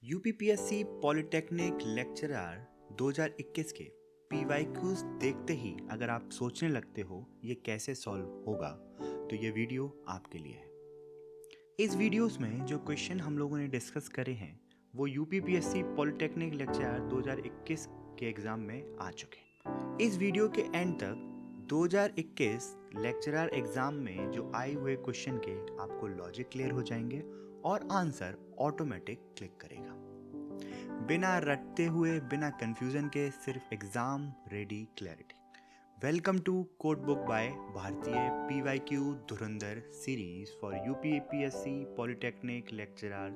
UPPSC polytechnic lecturer 2021 के PYQs देखते ही अगर आप सोचने लगते हो ये कैसे सॉल्व होगा तो ये वीडियो आपके लिए है। इस वीडियोस में जो क्वेश्चन हम लोगों ने डिस्कस करे हैं वो यूपीपीएससी पॉलिटेक्निक लेक्चरर 2021 के एग्जाम में आ चुके हैं। इस वीडियो के एंड तक 2021 लेक्चरर एग्जाम में जो आए हुए क्वेश्चन के आपको लॉजिक क्लियर हो जाएंगे और आंसर ऑटोमेटिक क्लिक करेगा, बिना रटते हुए, बिना कंफ्यूजन के, सिर्फ exam ready clarity. Welcome to code book by Bharatiya PYQ Dhurandhar series for UPPSC polytechnic lecturer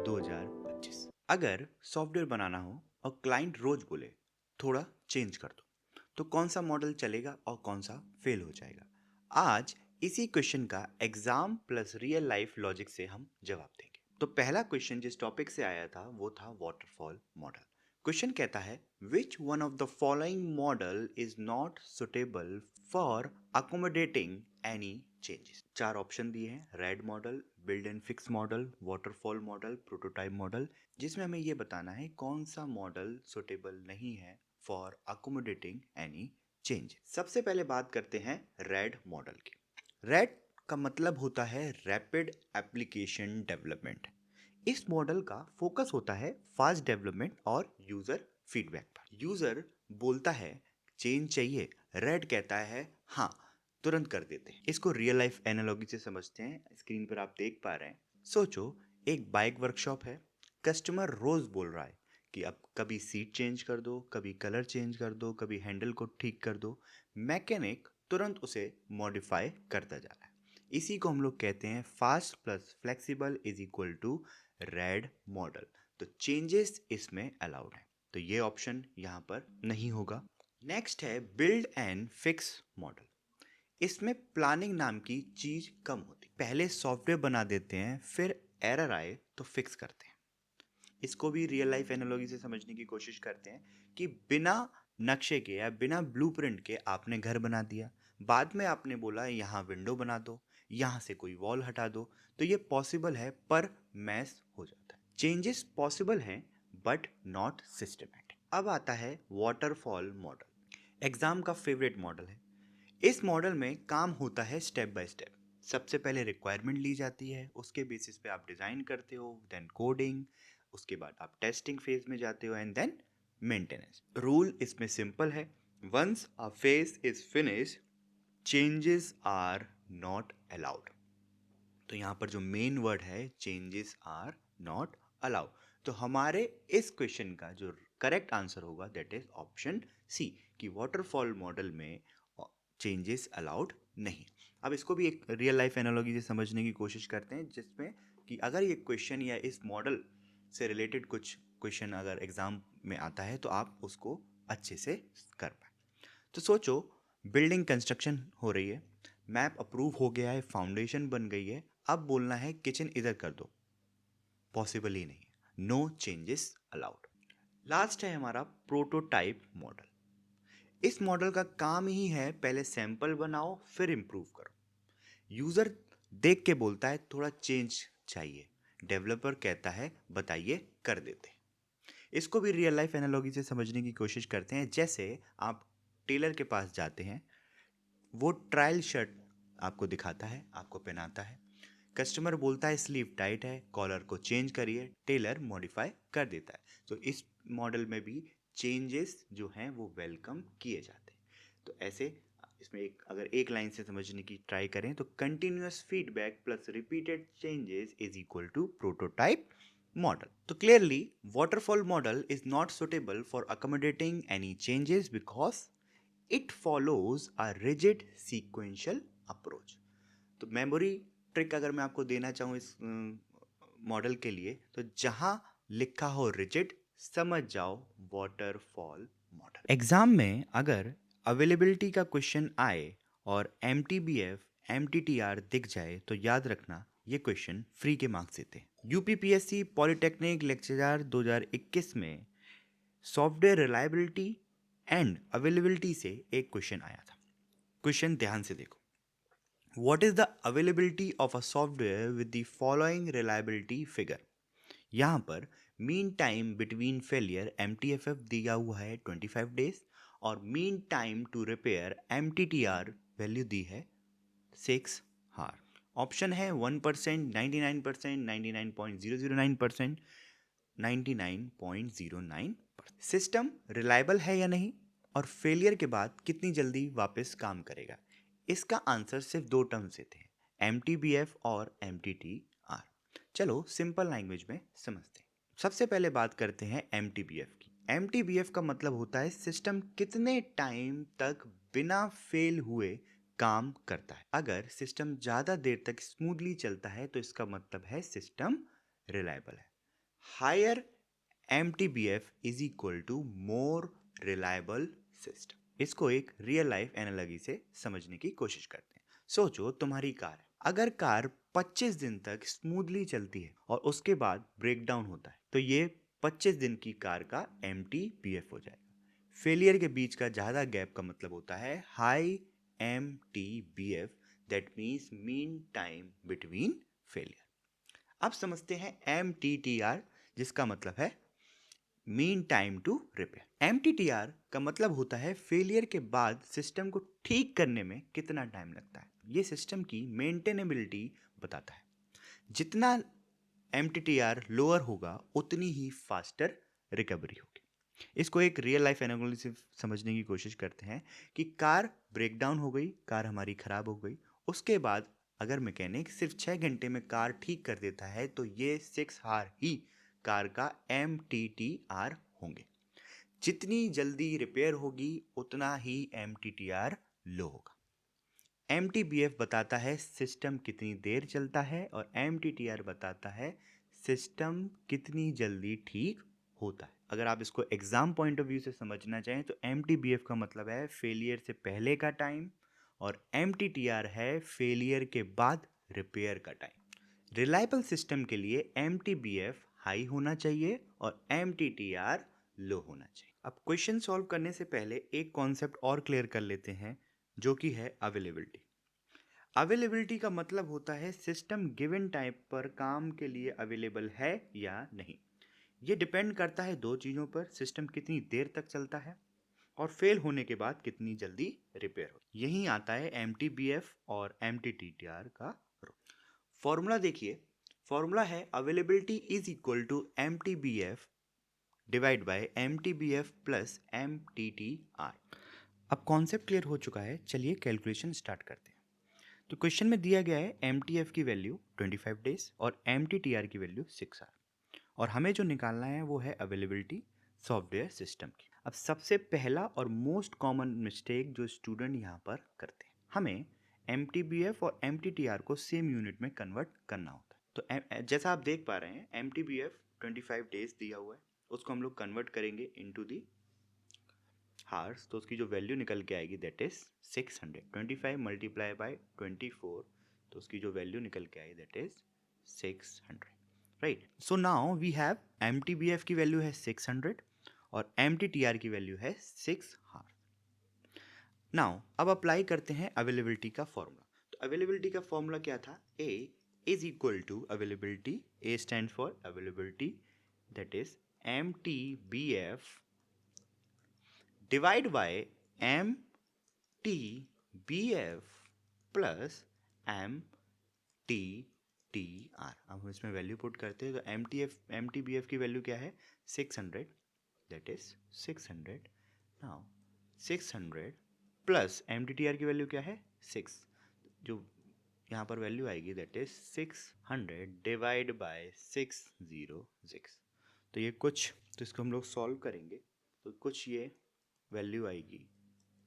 2025। अगर सॉफ्टवेयर बनाना हो और क्लाइंट रोज बोले थोड़ा चेंज कर दो तो कौन सा मॉडल चलेगा और कौन सा फेल हो जाएगा, आज इसी क्वेश्चन का exam plus real life logic से हम जवाब देंगे। तो पहला क्वेश्चन जिस टॉपिक से आया था वो था वाटरफॉल मॉडल। क्वेश्चन कहता है which one of the following model is not suitable for accommodating any changes. चार ऑप्शन दिए हैं, RAD model, build and fix model, waterfall model, prototype model, जिसमें हमें ये बताना है कौन सा मॉडल सुटेबल नहीं है फॉर अकोमोडेटिंग एनी चेंज। सबसे पहले बात करते हैं रेड मॉडल की। रेड का मतलब होता है रैपिड एप्लीकेशन डेवलपमेंट। इस मॉडल का फोकस होता है फास्ट डेवलपमेंट और यूजर फीडबैक पर। यूजर बोलता है चेंज चाहिए, रेड कहता है हाँ तुरंत कर देते हैं। इसको रियल लाइफ एनालॉजी से समझते हैं। स्क्रीन पर आप देख पा रहे हैं, सोचो एक बाइक वर्कशॉप है, कस्टमर रोज बोल रहा है कि अब कभी सीट चेंज कर दो, कभी कलर चेंज कर दो, कभी हैंडल को ठीक कर दो। मैकेनिक तुरंत उसे मॉडिफाई करता जा रहा है। इसी को हम लोग कहते हैं fast plus flexible is equal to RAD model. तो चेंजेस इसमें अलाउड है, तो ये ऑप्शन यहाँ पर नहीं होगा। नेक्स्ट है बिल्ड एंड फिक्स मॉडल। इसमें प्लानिंग नाम की चीज कम होती, पहले सॉफ्टवेयर बना देते हैं, फिर एरर आए तो फिक्स करते हैं। इसको भी रियल लाइफ एनालॉजी से समझने की कोशिश करते हैं कि बिना नक्शे के या बिना ब्लूप्रिंट के आपने घर बना दिया, बाद में आपने बोला यहाँ विंडो बना दो, यहाँ से कोई वॉल हटा दो, तो ये पॉसिबल है पर मैस हो जाता है। चेंजेस पॉसिबल हैं बट नॉट सिस्टमैटिक। अब आता है वाटरफॉल मॉडल, एग्जाम का फेवरेट मॉडल है। इस मॉडल में काम होता है स्टेप बाय स्टेप। सबसे पहले रिक्वायरमेंट ली जाती है, उसके बेसिस पे आप डिज़ाइन करते हो, देन कोडिंग, उसके बाद आप टेस्टिंग फेज में जाते हो एंड देन मेंटेनेंस। रूल इसमें सिंपल है, once a phase is finish changes are not allowed. तो यहाँ पर जो मेन वर्ड है चेंजेस आर नॉट अलाउड। तो हमारे इस क्वेश्चन का जो करेक्ट आंसर होगा दैट इज ऑप्शन सी कि वाटरफॉल मॉडल में चेंजेस अलाउड नहीं। अब इसको भी एक रियल लाइफ एनालॉजी से समझने की कोशिश करते हैं, जिसमें कि अगर ये क्वेश्चन या इस मॉडल से रिलेटेड कुछ क्वेश्चन अगर एग्जाम में आता है तो आप उसको अच्छे से कर पाए। तो सोचो बिल्डिंग कंस्ट्रक्शन हो रही है, मैप अप्रूव हो गया है, फाउंडेशन बन गई है, अब बोलना है किचन इधर कर दो, पॉसिबल ही नहीं है, नो चेंजेस अलाउड। लास्ट है हमारा प्रोटोटाइप मॉडल। इस मॉडल का काम ही है पहले सैंपल बनाओ फिर इंप्रूव करो। यूजर देख के बोलता है थोड़ा चेंज चाहिए, डेवलपर कहता है बताइए, कर देते हैं। इसको भी रियल लाइफ एनालॉजी से समझने की कोशिश करते हैं। जैसे आप टेलर के पास जाते हैं, वो ट्रायल शर्ट आपको दिखाता है, आपको पहनाता है, कस्टमर बोलता है स्लीव टाइट है, कॉलर को चेंज करिए, टेलर मॉडिफाई कर देता है। तो इस मॉडल में भी चेंजेस जो हैं वो वेलकम किए जाते हैं। तो ऐसे इसमें अगर एक लाइन से समझने की ट्राई करें तो continuous feedback plus repeated changes is equal to prototype model. तो clearly waterfall model is not suitable for accommodating any changes because it follows a rigid sequential approach. तो मेमोरी ट्रिक अगर मैं आपको देना चाहूँ इस मॉडल के लिए, तो जहां लिखा हो रिजिड समझ जाओ वाटरफॉल मॉडल। एग्जाम में अगर अवेलेबिलिटी का क्वेश्चन आए और MTBF MTTR दिख जाए तो याद रखना ये क्वेश्चन फ्री के मार्क्स देते हैं। यूपीपीएससी पॉलिटेक्निक लेक्चरर 2021 में सॉफ्टवेयर रिलायबिलिटी एंड अवेलेबिलिटी से एक क्वेश्चन आया था। क्वेश्चन ध्यान से देखो, What is the availability of a software with the following reliability figure? यहाँ पर mean time between failure MTFF दिया हुआ है 25 डेज और mean time to repair MTTR value दी है 6 हार। ऑप्शन है 1%, 99%, 99.009%, 99.09%। सिस्टम रिलायबल है या नहीं और फेलियर के बाद कितनी जल्दी वापस काम करेगा, इसका आंसर सिर्फ दो टर्म से थे, MTBF और MTTR। चलो सिंपल लैंग्वेज में समझते हैं। सबसे पहले बात करते हैं MTBF की। MTBF का मतलब होता है सिस्टम कितने टाइम तक बिना फेल हुए काम करता है। अगर सिस्टम ज़्यादा देर तक स्मूथली चलता है तो इसका मतलब है सिस्टम रिलायबल है। Higher MTBF is equal to more reliable system. इसको एक रियल लाइफ एनालॉजी से समझने की कोशिश करते हैं। सोचो तुम्हारी कार है, अगर कार 25 दिन तक स्मूथली चलती है और उसके बाद ब्रेकडाउन होता है तो ये 25 दिन की कार का MTBF हो जाएगा। फेलियर के बीच का ज़्यादा गैप का मतलब होता है high MTBF, that means mean time between failure. अब समझते हैं MTTR, जिसका मतलब है mean time to repair. MTTR का मतलब होता है फेलियर के बाद सिस्टम को ठीक करने में कितना टाइम लगता है। ये सिस्टम की मेंटेनेबिलिटी बताता है। जितना MTTR लोअर होगा उतनी ही फास्टर रिकवरी होगी। इसको एक रियल लाइफ एनालॉजी से समझने की कोशिश करते हैं कि कार ब्रेकडाउन हो गई, कार हमारी ख़राब हो गई, उसके बाद अगर मैकेनिक सिर्फ 6 घंटे में कार ठीक कर देता है तो ये 6 हार ही कार का MTTR होंगे। जितनी जल्दी रिपेयर होगी उतना ही MTTR लो होगा। MTBF बताता है सिस्टम कितनी देर चलता है और MTTR बताता है सिस्टम कितनी जल्दी ठीक होता है। अगर आप इसको एग्जाम पॉइंट ऑफ व्यू से समझना चाहें तो MTBF का मतलब है फेलियर से पहले का टाइम और MTTR है फेलियर के बाद रिपेयर का टाइम। रिलायबल सिस्टम के लिए MTBF हाई होना चाहिए और MTTR लो होना चाहिए। अब क्वेश्चन सॉल्व करने से पहले एक कॉन्सेप्ट और क्लियर कर लेते हैं, जो कि है अवेलेबिलिटी। अवेलेबिलिटी का मतलब होता है सिस्टम गिवन टाइम पर काम के लिए अवेलेबल है या नहीं। ये डिपेंड करता है दो चीज़ों पर, सिस्टम कितनी देर तक चलता है और फेल होने के बाद कितनी जल्दी रिपेयर हो। यही आता है MTBF और MTTR का रोल। फॉर्मूला देखिए, फॉर्मूला है availability is equal to MTBF divide by MTBF plus MTTR। अब कॉन्सेप्ट क्लियर हो चुका है, चलिए कैलकुलेशन स्टार्ट करते हैं। तो क्वेश्चन में दिया गया है MTF की वैल्यू 25 डेज और MTTR की वैल्यू 6 आवर और हमें जो निकालना है वो है अवेलेबिलिटी सॉफ्टवेयर सिस्टम की। अब सबसे पहला और मोस्ट कॉमन मिस्टेक जो स्टूडेंट यहाँ पर करते हैं, हमें MTBF और MTTR को सेम यूनिट में कन्वर्ट करना होता है। तो जैसा आप देख पा रहे हैं MTBF 25 डेज दिया हुआ है, उसको हम लोग कन्वर्ट करेंगे इनटू दी हार्स, तो उसकी जो वैल्यू निकल के आएगी दैट इज 600। 25 मल्टीप्लाई बाय 24, तो उसकी जो वैल्यू निकल के आएगी that is 600, right. So now we have MTBF की वैल्यू है 600 और MTTR की वैल्यू है 6 हार। नाउ अब अप्लाई करते हैं अवेलेबिलिटी का फॉर्मूला। तो अवेलेबिलिटी का फॉर्मूला क्या था, A is equal to availability, A stand for availability, that is MTBF divide by MTBF plus MTTR। अब हम इसमें वैल्यू पुट करते हैं तो MTBF की वैल्यू क्या है 600, that is 600। Now 600 plus MTTR की वैल्यू क्या है 6, जो यहाँ पर वैल्यू आएगी दैट इज 600 डिवाइड बाय 606। तो ये कुछ, तो इसको हम लोग सॉल्व करेंगे तो कुछ ये वैल्यू आएगी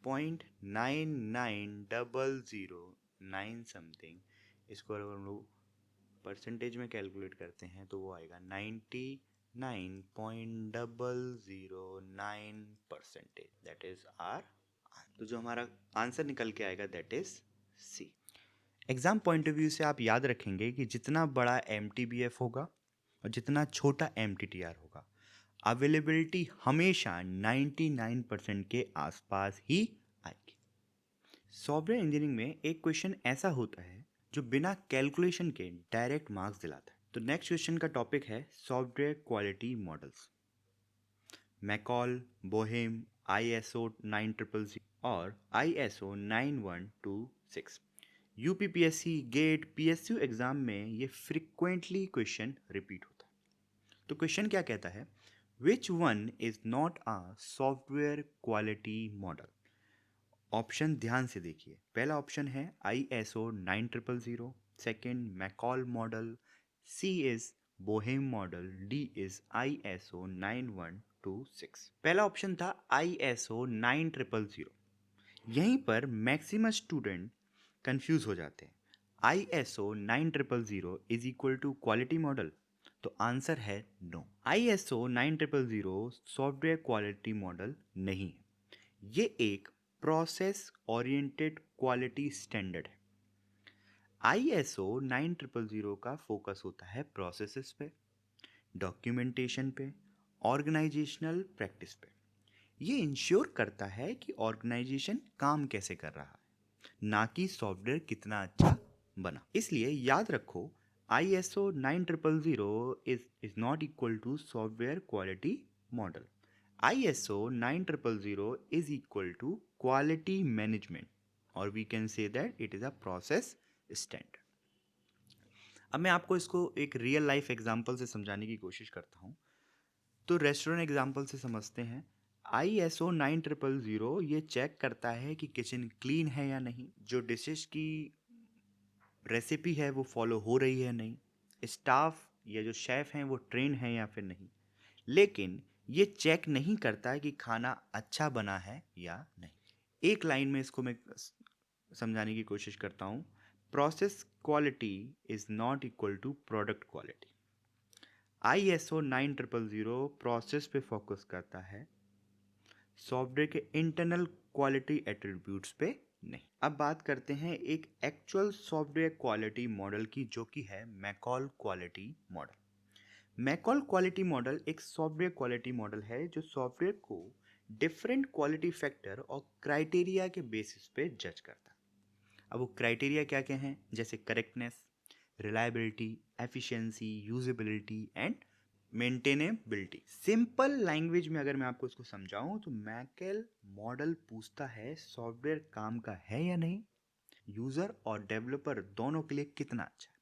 0.99009 समथिंग। इसको अगर हम लोग परसेंटेज में कैलकुलेट करते हैं तो वो आएगा 99.009%, दैट इज आर। तो जो हमारा आंसर निकल के आएगा that is C. Exam point of view से आप याद रखेंगे कि जितना बड़ा MTBF होगा और जितना छोटा MTTR होगा, अवेलेबिलिटी हमेशा 99% के आसपास ही आएगी। सॉफ्टवेयर इंजीनियरिंग में एक क्वेश्चन ऐसा होता है जो बिना कैलकुलेशन के डायरेक्ट मार्क्स दिलाता है। तो नेक्स्ट क्वेश्चन का टॉपिक है software quality models. McCall, Boehm, ISO 9000 और ISO 9126। UPPSC, GATE, PSU exam में ये फ्रिक्वेंटली क्वेश्चन रिपीट होता है। तो क्वेश्चन क्या कहता है, which one is not a software quality model. Option ध्यान से देखिए। पहला ऑप्शन है ISO 9000, second McCall model, C is Boehm model, D is ISO 9126। पहला ऑप्शन था ISO 9000। यहीं पर मैक्सिमम स्टूडेंट कंफ्यूज हो जाते हैं। ISO 9000 is equal to quality model, तो आंसर है no. ISO 9000 software quality model नहीं है, ये एक प्रोसेस ओरिएंटेड क्वालिटी स्टैंडर्ड है। ISO 9000 का फोकस होता है प्रोसेसेस पे, डॉक्यूमेंटेशन पे, ऑर्गेनाइजेशनल प्रैक्टिस पे। ये इंश्योर करता है कि ऑर्गेनाइजेशन काम कैसे कर रहा है, ना कि सॉफ्टवेयर कितना अच्छा बना। इसलिए याद रखो, ISO 9000 is not equal to software quality model. ISO 9000 is equal to quality management, or we can say that it is a process standard. अब मैं आपको इसको एक रियल लाइफ एग्जांपल से समझाने की कोशिश करता हूँ। तो रेस्टोरेंट एग्जांपल से समझते हैं। ISO 9000 ये चेक करता है कि किचन क्लीन है या नहीं, जो डिशेस की रेसिपी है वो फॉलो हो रही है नहीं, स्टाफ या जो शेफ हैं वो ट्रेन है या फिर नहीं। लेकिन ये चेक नहीं करता कि खाना अच्छा बना है या नहीं। एक लाइन में इसको मैं समझाने की कोशिश करता हूँ। Process quality is not equal to product quality. ISO 9000 process पे फोकस करता है, सॉफ्टवेयर के इंटरनल क्वालिटी एट्रीब्यूट्स पे नहीं। अब बात करते हैं एक एक्चुअल सॉफ्टवेयर क्वालिटी मॉडल की, जो कि है McCall quality model. McCall quality model एक सॉफ्टवेयर क्वालिटी मॉडल है जो सॉफ्टवेयर को डिफरेंट क्वालिटी फैक्टर और क्राइटेरिया के बेसिस पे जज करता है। अब वो क्राइटेरिया क्या क्या हैं, जैसे correctness, reliability, efficiency, usability and maintainability. Simple language में अगर मैं आपको इसको समझाऊं तो मैकॉल मॉडल पूछता है सॉफ्टवेयर काम का है या नहीं, यूजर और डेवलपर दोनों के लिए कितना अच्छा है।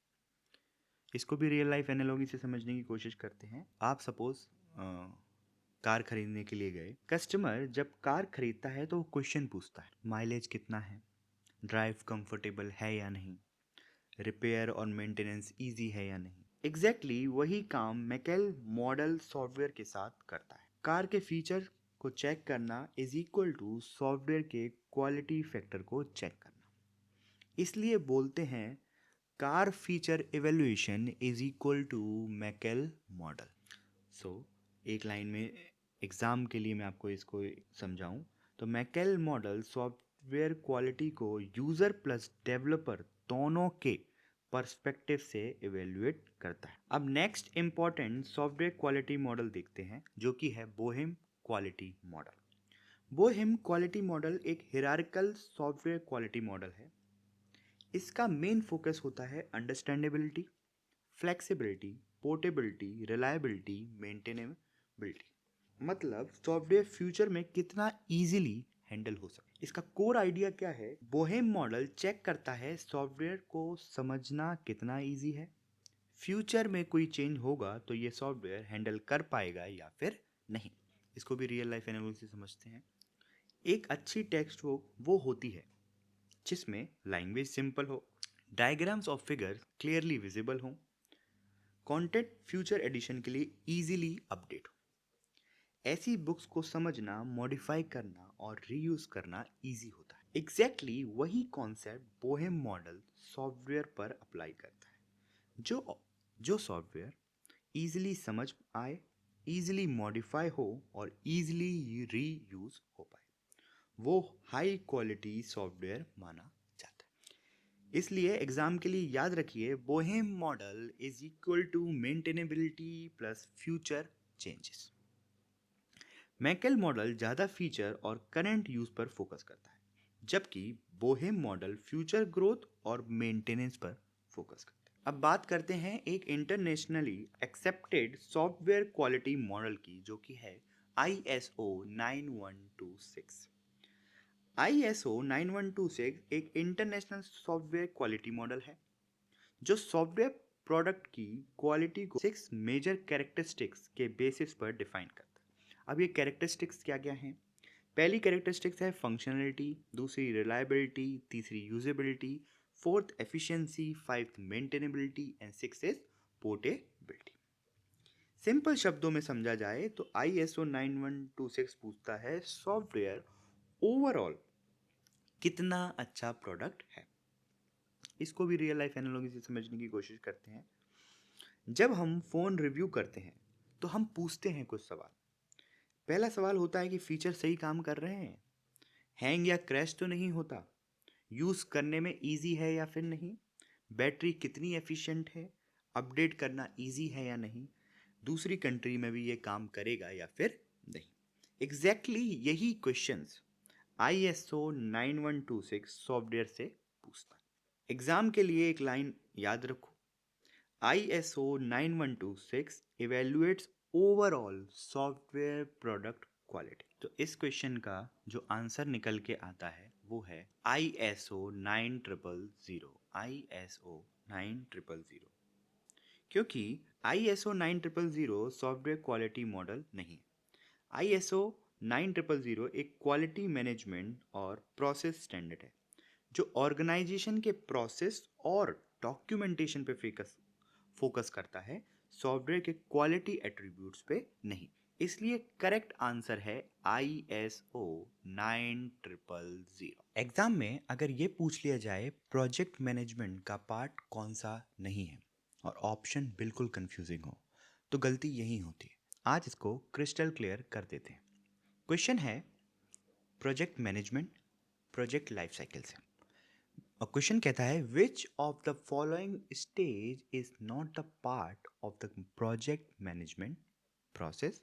इसको भी रियल लाइफ एनालॉजी से समझने की कोशिश करते हैं। आप सपोज कार खरीदने के लिए गए। कस्टमर जब कार खरीदता है तो वो क्वेश्चन पूछता है, माइलेज कितना है, ड्राइव कंफर्टेबल है या नहीं, रिपेयर और मेंटेनेंस इजी है या नहीं। एग्जैक्टली वही काम मैकॉल मॉडल सॉफ्टवेयर के साथ करता है। कार के फीचर को चेक करना इज इक्वल टू सॉफ्टवेयर के क्वालिटी फैक्टर को चेक करना। इसलिए बोलते हैं car feature evaluation is equal to McCall model. So एक लाइन में एग्जाम के लिए मैं आपको इसको समझाऊं तो मैकॉल मॉडल सॉफ्टवेयर क्वालिटी को यूजर प्लस डेवलपर दोनों के पर्सपेक्टिव से इवेल्युएट करता है। अब next important software quality model देखते हैं, जो कि है Boheme quality model. Boheme quality model एक हिरार्किकल सॉफ्टवेयर क्वालिटी मॉडल है। इसका मेन फोकस होता है understandability, flexibility, portability, reliability, maintainability. मतलब सॉफ्टवेयर फ्यूचर में कितना इजीली हैंडल हो सके। इसका कोर आइडिया क्या है, बोहेम मॉडल चेक करता है सॉफ्टवेयर को समझना कितना इजी है, फ्यूचर में कोई चेंज होगा तो ये सॉफ्टवेयर हैंडल कर पाएगा या फिर नहीं। इसको भी रियल लाइफ एनालिसिस से समझते हैं। एक अच्छी टेक्स्ट बुक वो होती है जिसमें लैंग्वेज सिंपल हो, diagrams of figures clearly visible हो, कंटेंट फ्यूचर एडिशन के लिए इजीली अपडेट हो। ऐसी बुक्स को समझना, मॉडिफाई करना और रीयूज करना इजी होता है। एग्जैक्टली वही कॉन्सेप्ट बोहेम मॉडल सॉफ्टवेयर पर अप्लाई करता है। जो सॉफ्टवेयर इजीली समझ आए, इजीली मॉडिफाई हो और इजीली रीयूज हो पाए, वो हाई क्वालिटी सॉफ्टवेयर माना जाता है। इसलिए एग्जाम के लिए याद रखिए, Boehm model is equal to maintainability plus future changes. McCall model ज़्यादा फीचर और करंट यूज पर फोकस करता है, जबकि बोहेम मॉडल फ्यूचर ग्रोथ और मेंटेनेंस पर फोकस करता है। अब बात करते हैं एक internationally accepted software quality model की, जो कि है ISO 9126। ISO 9126 एक इंटरनेशनल सॉफ्टवेयर क्वालिटी मॉडल है जो सॉफ्टवेयर प्रोडक्ट की क्वालिटी को 6 मेजर कैरेक्टरिस्टिक्स के बेसिस पर डिफाइन करता है। अब ये कैरेक्टरिस्टिक्स क्या क्या हैं? पहली कैरेक्टरिस्टिक्स है फंक्शनलिटी, दूसरी रिलायबिलिटी, तीसरी usability, fourth efficiency, fifth maintainability and six is portability. Simple शब्दों में समझा जाए तो ISO 9126 पूछता है सॉफ्टवेयर ओवरऑल कितना अच्छा प्रोडक्ट है। इसको भी रियल लाइफ एनालॉजी से समझने की कोशिश करते हैं। जब हम फ़ोन रिव्यू करते हैं तो हम पूछते हैं कुछ सवाल। पहला सवाल होता है कि फीचर सही काम कर रहे हैं, हैंग या क्रैश तो नहीं होता, यूज़ करने में इजी है या फिर नहीं, बैटरी कितनी एफिशिएंट है, अपडेट करना इजी है या नहीं, दूसरी कंट्री में भी ये काम करेगा या फिर नहीं। एग्जैक्टली यही क्वेश्चंस ISO 9126 सॉफ्टवेयर से पूछता है। एग्जाम के लिए एक लाइन याद रखो, ISO 9126 evaluates overall software product quality। तो इस क्वेश्चन का जो आंसर निकल के आता है वो है ISO 9000। ISO 9000 क्योंकि ISO 9000 सॉफ्टवेयर क्वालिटी मॉडल नहीं है। ISO 9000 एक क्वालिटी मैनेजमेंट और प्रोसेस स्टैंडर्ड है जो ऑर्गेनाइजेशन के प्रोसेस और डॉक्यूमेंटेशन पे फोकस करता है, सॉफ्टवेयर के क्वालिटी एट्रीब्यूट्स पे नहीं। इसलिए करेक्ट आंसर है ISO 9000। एग्जाम में अगर ये पूछ लिया जाए प्रोजेक्ट मैनेजमेंट का पार्ट कौन सा नहीं है और ऑप्शन बिल्कुल कंफ्यूजिंग हो, तो गलती यही होती है। आज इसको क्रिस्टल क्लियर कर देते हैं। क्वेश्चन है project management project life cycle से। और क्वेश्चन कहता है which of the following stage is not the part of the project management process.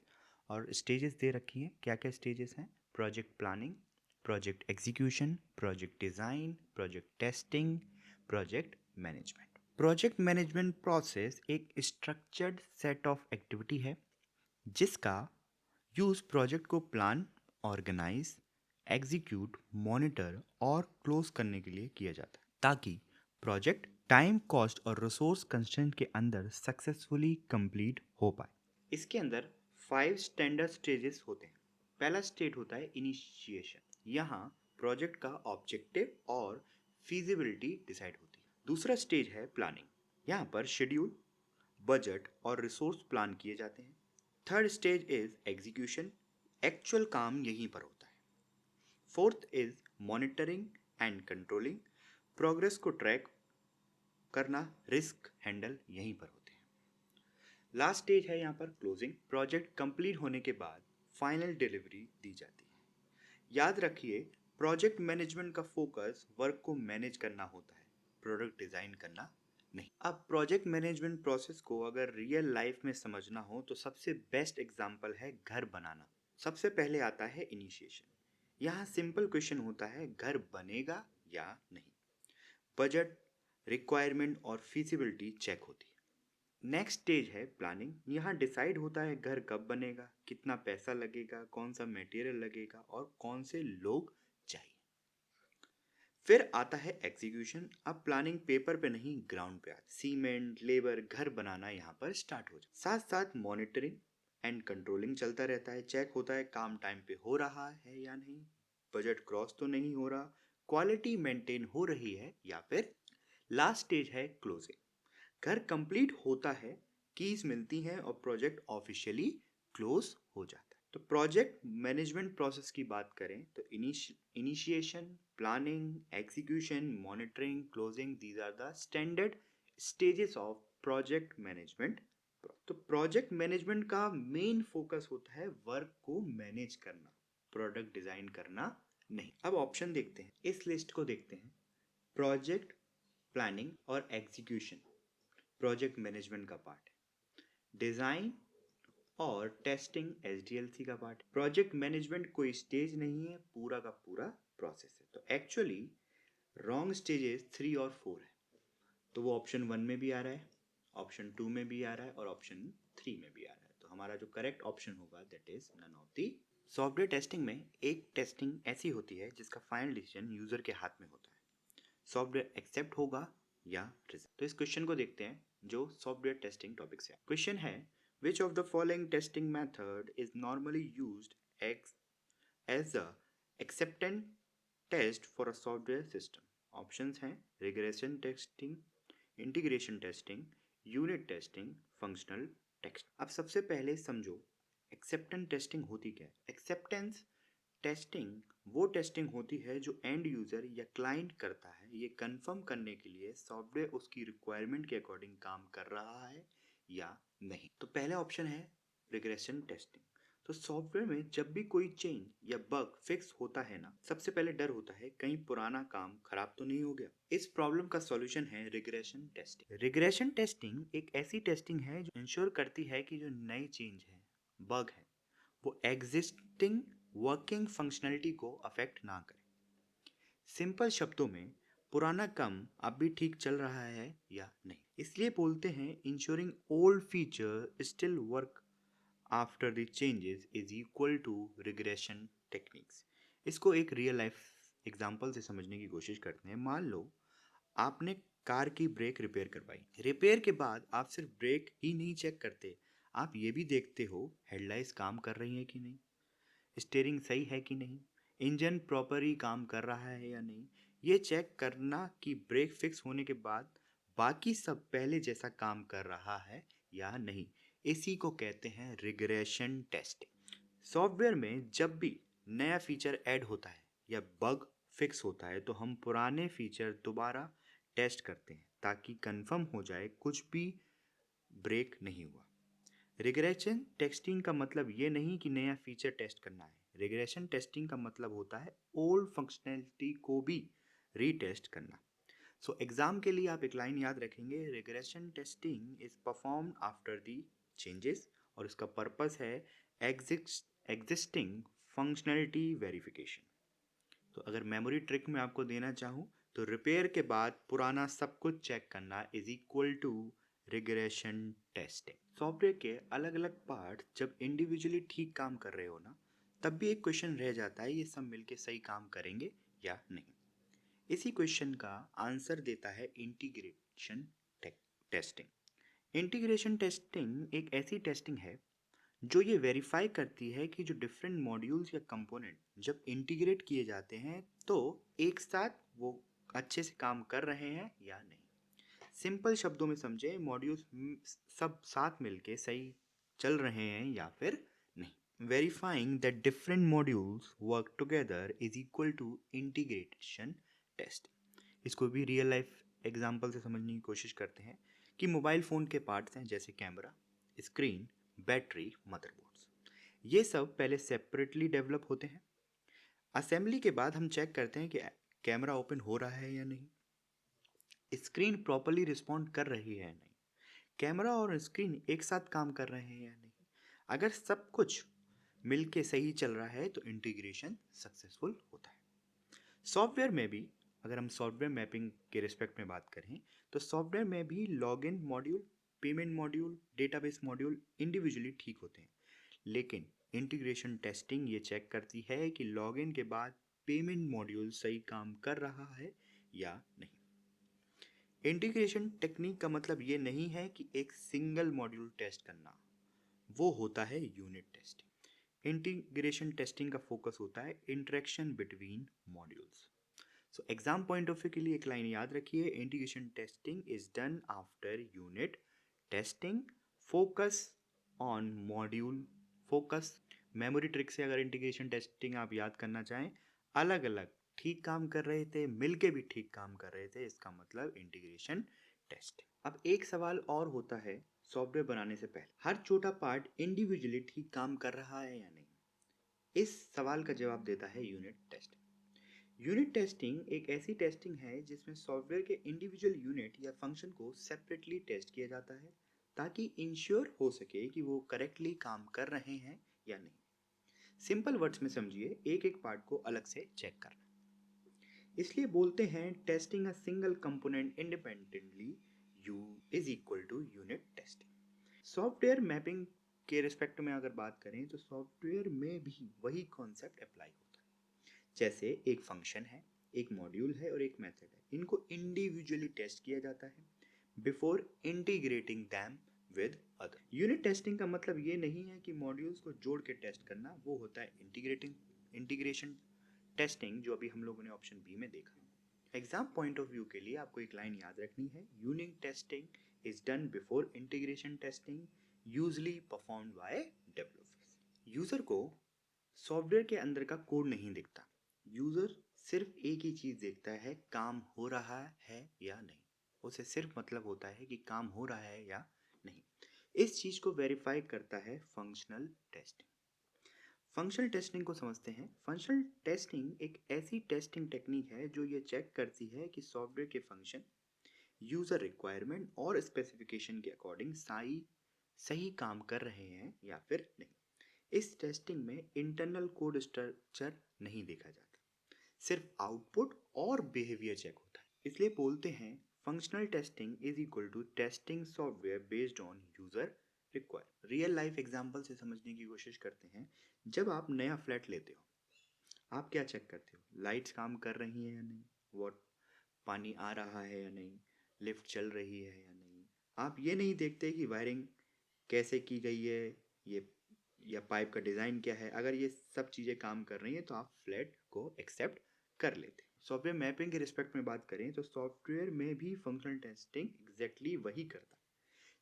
और स्टेजेस दे रखी हैं, क्या क्या स्टेजेस हैं? Project planning, project execution, project design, project testing, project management. Project management process एक स्ट्रक्चर्ड सेट ऑफ एक्टिविटी है जिसका use project को प्लान, ऑर्गेनाइज, एग्जीक्यूट, मॉनिटर और क्लोज करने के लिए किया जाता है ताकि प्रोजेक्ट टाइम, कॉस्ट और रिसोर्स कंस्ट्रेंट के अंदर सक्सेसफुली कंप्लीट हो पाए। इसके अंदर 5 स्टैंडर्ड स्टेजेस होते हैं। पहला स्टेज होता है इनिशिएशन। यहाँ प्रोजेक्ट का ऑब्जेक्टिव और फीजिबिलिटी डिसाइड होती है। दूसरा स्टेज है प्लानिंग। यहाँ पर शेड्यूल, बजट और रिसोर्स प्लान किए जाते हैं। Third stage is execution. Actual काम यहीं पर होता है। Fourth is monitoring and controlling. Progress को ट्रैक करना, रिस्क हैंडल यहीं पर होते हैं। लास्ट स्टेज है यहाँ पर क्लोजिंग। प्रोजेक्ट कंप्लीट होने के बाद फाइनल डिलीवरी दी जाती है। याद रखिए प्रोजेक्ट मैनेजमेंट का फोकस वर्क को मैनेज करना होता है, प्रोडक्ट डिजाइन करना नहीं। अब प्रोजेक्ट मैनेजमेंट प्रोसेस को अगर रियल लाइफ में समझना हो तो सबसे बेस्ट एग्जांपल है घर बनाना। सबसे पहले आता है इनिशिएशन। यहाँ सिंपल क्वेश्चन होता है घर बनेगा या नहीं। बजट, रिक्वायरमेंट और फिजिबिलिटी चेक होती है। नेक्स्ट स्टेज है प्लानिंग। यहाँ डिसाइड होता है घर कब बनेगा, कितना पैसा लगेगा, कौन सा मटेरियल लगेगा और कौन से लोग चाहिए। फिर आता है एग्जीक्यूशन। अब प्लानिंग पेपर पे नहीं, ग्राउंड पे आती। सीमेंट, लेबर, घर बनाना यहाँ पर स्टार्ट हो जाए। साथ साथ मॉनिटरिंग एंड कंट्रोलिंग चलता रहता है। चेक होता है काम टाइम पे हो रहा है या नहीं, बजट क्रॉस तो नहीं हो रहा, क्वालिटी मेंटेन हो रही है या फिर। लास्ट स्टेज है क्लोजिंग। घर कंप्लीट होता है, कीज मिलती हैं और प्रोजेक्ट ऑफिशियली क्लोज हो जाता है। तो प्रोजेक्ट मैनेजमेंट प्रोसेस की बात करें तो initiation, planning, execution, monitoring, closing, these are the standard stages of project management. तो प्रोजेक्ट मैनेजमेंट का मेन फोकस होता है वर्क को मैनेज करना, प्रोडक्ट डिजाइन करना नहीं। अब ऑप्शन देखते हैं, इस लिस्ट को देखते हैं। प्रोजेक्ट प्लानिंग और एग्जीक्यूशन प्रोजेक्ट मैनेजमेंट का पार्ट है। डिजाइन और टेस्टिंग SDLC का पार्ट है। प्रोजेक्ट मैनेजमेंट कोई स्टेज नहीं है, पूरा का पूरा प्रोसेस है। तो एक्चुअली रॉन्ग स्टेजेस 3 और 4 है। तो वो ऑप्शन 1 में भी आ रहा है, ऑप्शन 2 में भी आ रहा है और ऑप्शन 3 में भी आ रहा है। तो हमारा जो करेक्ट ऑप्शन होगा that is none of the. Software testing में एक टेस्टिंग ऐसी होती है जिसका फाइनल डिसीजन यूजर के हाथ में होता है, सॉफ्टवेयर एक्सेप्ट होगा या रिजेक्ट। तो इस क्वेश्चन को देखते हैं जो सॉफ्टवेयर टेस्टिंग टॉपिक से। क्वेश्चन है which of the following testing method is normally used as a acceptance test for a software system. Options हैं regression testing, integration testing, unit testing, functional test. अब सबसे पहले समझो एक्सेप्टेंस टेस्टिंग होती क्या है। एक्सेप्टेंस टेस्टिंग वो टेस्टिंग होती है जो एंड यूजर या क्लाइंट करता है ये कंफर्म करने के लिए सॉफ्टवेयर उसकी रिक्वायरमेंट के अकॉर्डिंग काम कर रहा है या नहीं। तो पहला ऑप्शन है रिग्रेशन टेस्टिंग। तो सॉफ्टवेयर में जब भी कोई चेंज या बग फिक्स होता है ना, सबसे पहले डर होता है कहीं पुराना काम खराब तो नहीं हो गया। इस प्रॉब्लम का सॉल्यूशन है रिग्रेशन टेस्टिंग। रिग्रेशन टेस्टिंग एक ऐसी टेस्टिंग है जो इंश्योर करती है कि जो नई चेंज है, बग है, वो एग्जिस्टिंग वर्किंग फंक्शनैलिटी को अफेक्ट ना करे। सिंपल शब्दों में पुराना काम अब भी ठीक चल रहा है या नहीं। इसलिए बोलते हैं ensuring old feature still work after the changes is equal to regression techniques. इसको एक रियल लाइफ एग्जांपल से समझने की कोशिश करते हैं। मान लो आपने कार की ब्रेक रिपेयर करवाई। रिपेयर के बाद आप सिर्फ ब्रेक ही नहीं चेक करते, आप ये भी देखते हो हेडलाइट्स काम कर रही हैं कि नहीं, स्टीयरिंग सही है कि नहीं, इंजन प्रॉपरली काम कर रहा है या नहीं। ये चेक करना कि ब्रेक फिक्स होने के बाद बाकी सब पहले जैसा काम कर रहा है या नहीं, इसी को कहते हैं रिग्रेशन टेस्टिंग। सॉफ्टवेयर में जब भी नया फीचर ऐड होता है या बग फिक्स होता है तो हम पुराने फीचर दोबारा टेस्ट करते हैं ताकि कंफर्म हो जाए कुछ भी ब्रेक नहीं हुआ। रिग्रेशन टेस्टिंग का मतलब ये नहीं कि नया फीचर टेस्ट करना है। रिग्रेशन टेस्टिंग का मतलब होता है ओल्ड फंक्शनैलिटी को भी रीटेस्ट करना। सो एग्जाम के लिए आप एक लाइन याद रखेंगे, regression testing is performed after the changes, और इसका पर्पस है एग्जिस्टिंग फंक्शनैलिटी वेरिफिकेशन। तो अगर मेमोरी ट्रिक में आपको देना चाहूँ तो रिपेयर के बाद पुराना सब कुछ चेक करना is equal to regression testing. Software के अलग अलग पार्ट जब इंडिविजुअली ठीक काम कर रहे हो ना, तब भी एक क्वेश्चन रह जाता है ये सब मिलके सही काम करेंगे या नहीं। इसी क्वेश्चन का आंसर देता है इंटीग्रेशन टेस्टिंग। इंटीग्रेशन टेस्टिंग एक ऐसी टेस्टिंग है जो ये वेरीफाई करती है कि जो डिफरेंट मॉड्यूल्स या कंपोनेंट जब इंटीग्रेट किए जाते हैं तो एक साथ वो अच्छे से काम कर रहे हैं या नहीं। सिंपल शब्दों में समझे, मॉड्यूल्स सब साथ मिलके सही चल रहे हैं या फिर नहीं। Verifying that different modules work together is equal to integration test. इसको भी रियल लाइफ एग्जांपल से समझने की कोशिश करते हैं कि मोबाइल फ़ोन के पार्ट्स हैं जैसे कैमरा, स्क्रीन, बैटरी, मदरबोर्ड्स। ये सब पहले सेपरेटली डेवलप होते हैं। असेंबली के बाद हम चेक करते हैं कि कैमरा ओपन हो रहा है या नहीं, स्क्रीन प्रॉपरली रिस्पॉन्ड कर रही है या नहीं, कैमरा और स्क्रीन एक साथ काम कर रहे हैं या नहीं। अगर सब कुछ मिलके सही चल रहा है तो इंटीग्रेशन सक्सेसफुल होता है। सॉफ्टवेयर में भी अगर हम सॉफ्टवेयर मैपिंग के रिस्पेक्ट में बात करें तो सॉफ्टवेयर में भी login module, payment module, database module individually ठीक होते हैं, लेकिन इंटीग्रेशन टेस्टिंग ये चेक करती है कि लॉगिन के बाद पेमेंट मॉड्यूल सही काम कर रहा है या नहीं। इंटीग्रेशन टेक्निक का मतलब ये नहीं है कि एक सिंगल मॉड्यूल टेस्ट करना, वो होता है यूनिट टेस्टिंग। इंटीग्रेशन टेस्टिंग का फोकस होता है interaction between modules. So exam point of view के लिए एक लाइन याद रखिए, integration testing is done after unit testing, focus on module focus. Memory trick से अगर इंटीग्रेशन टेस्टिंग आप याद करना चाहें, अलग अलग ठीक काम कर रहे थे, मिलके भी ठीक काम कर रहे थे, इसका मतलब इंटीग्रेशन टेस्ट। अब एक सवाल और होता है सॉफ्टवेयर बनाने से पहले, हर छोटा पार्ट इंडिविजुअली ठीक काम कर रहा है या नहीं। इस सवाल का जवाब देता है यूनिट टेस्टिंग। यूनिट टेस्टिंग एक ऐसी टेस्टिंग है जिसमें सॉफ्टवेयर के इंडिविजुअल यूनिट या फंक्शन को सेपरेटली टेस्ट किया जाता है ताकि इंश्योर हो सके कि वो करेक्टली काम कर रहे हैं या नहीं। सिंपल वर्ड्स में समझिए, एक एक पार्ट को अलग से चेक करना। इसलिए बोलते हैं testing a single component independently you is equal to unit testing. Software mapping के रिस्पेक्ट में अगर बात करें तो सॉफ्टवेयर में भी वही कॉन्सेप्ट अप्लाई होता है। जैसे एक फंक्शन है, एक मॉड्यूल है और एक मेथड है, इनको इंडिविजुअली टेस्ट किया जाता है before integrating them with other. Unit testing का मतलब ये नहीं है कि मॉड्यूल्स को जोड़ के टेस्ट करना, वो होता है इंटीग्रेशन टेस्टिंग, जो अभी हम लोगों ने ऑप्शन बी में देखा। एग्जाम पॉइंट ऑफ व्यू के लिए आपको एक लाइन याद रखनी है, unit testing is done before integration testing, usually performed by developers. User को सॉफ्टवेयर के अंदर का कोड नहीं दिखता, यूजर सिर्फ एक ही चीज देखता है, काम हो रहा है या नहीं। उसे सिर्फ मतलब होता है कि काम हो रहा है या नहीं। इस चीज को वेरीफाई करता है फंक्शनल टेस्टिंग। फंक्शनल टेस्टिंग को समझते हैं। फंक्शनल टेस्टिंग एक ऐसी टेस्टिंग टेक्निक है जो ये चेक करती है कि सॉफ्टवेयर के फंक्शन यूजर रिक्वायरमेंट और स्पेसिफिकेशन के अकॉर्डिंग सही काम कर रहे हैं या फिर नहीं। इस टेस्टिंग में इंटरनल कोड स्ट्रक्चर नहीं देखा जाता, सिर्फ आउटपुट और बिहेवियर चेक होता है। इसलिए बोलते हैं functional testing is equal to testing software based on user require. Real life example से समझने की कोशिश करते हैं। जब आप नया फ्लैट लेते हो, आप क्या चेक करते हो? लाइट्स काम कर रही हैं या नहीं, वॉट पानी आ रहा है या नहीं, लिफ्ट चल रही है या नहीं। आप ये नहीं देखते कि वायरिंग कैसे की गई है, ये या पाइप का डिज़ाइन क्या है। अगर ये सब चीज़ें काम कर रही हैं तो आप फ्लैट को एक्सेप्ट कर लेते हैं। सॉफ्टवेयर मैपिंग के रिस्पेक्ट में बात करें तो सॉफ्टवेयर में भी फंक्शनल टेस्टिंग एग्जैक्टली वही करता है।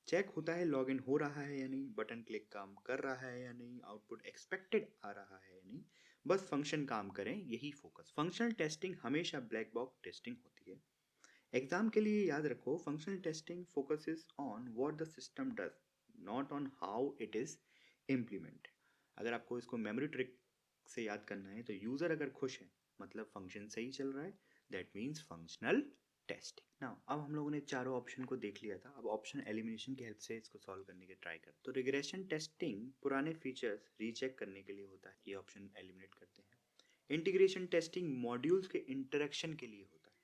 चेक होता है लॉगिन हो रहा है या नहीं, बटन क्लिक काम कर रहा है या नहीं, आउटपुट एक्सपेक्टेड आ रहा है या नहीं, बस फंक्शन काम करें, यही फोकस। फंक्शनल टेस्टिंग हमेशा ब्लैक बॉक्स टेस्टिंग होती है। एग्जाम के लिए याद रखो, functional testing focuses on what the system does, not on how it is implemented. अगर आपको इसको मेमोरी ट्रिक से याद करना है तो यूजर अगर खुश है मतलब फंक्शन सही चल रहा है, that means functional testing. Now अब हम लोगों ने चारों ऑप्शन को देख लिया था, अब ऑप्शन एलिमिनेशन की हेल्प से इसको सॉल्व करने के ट्राई करते। तो रिग्रेशन टेस्टिंग पुराने फीचर्स रीचेक करने के लिए होता है, ये ऑप्शन एलिमिनेट करते हैं। इंटीग्रेशन टेस्टिंग मॉड्यूल्स के इंटरेक्शन के लिए होता है,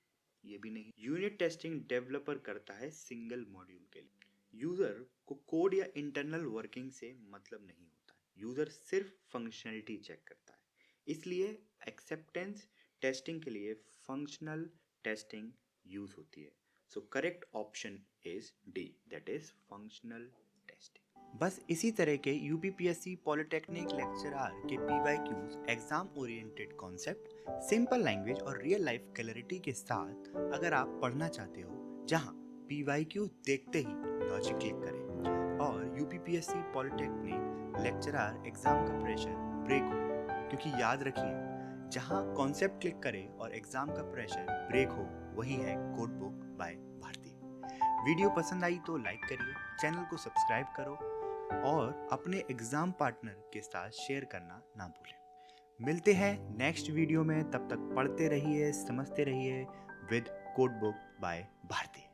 ये भी नहीं। यूनिट टेस्टिंग डेवलपर करता है सिंगल मॉड्यूल के लिए। यूजर को कोड या इंटरनल वर्किंग से मतलब नहीं होता है, यूजर सिर्फ फंक्शनलिटी चेक करता है। इसलिए एक्सेप्टेंस टेस्टिंग के लिए फंक्शनल टेस्टिंग यूज होती है। So correct option is D, that is functional testing. बस इसी तरह के यूपीपीएससी पॉलिटेक्निक लेक्चरर के PYQs exam oriented concept, simple language और रियल लाइफ क्लैरिटी के साथ अगर आप पढ़ना चाहते हो, जहां पीवाईक्यू देखते ही लॉजिक क्लिक करें और यूपीपीएससी पॉलिटेक्निक लेक्चरर एग्जाम का प्रेशर ब्रेक हो। क्योंकि याद रखिए, जहां कॉन्सेप्ट क्लिक करे और एग्जाम का प्रेशर ब्रेक हो, वही है code book by Bharti. Video पसंद आई तो लाइक करिए, चैनल को सब्सक्राइब करो और अपने एग्जाम पार्टनर के साथ शेयर करना ना भूलें। मिलते हैं नेक्स्ट वीडियो में, तब तक पढ़ते रहिए, समझते रहिए with code book by Bharti.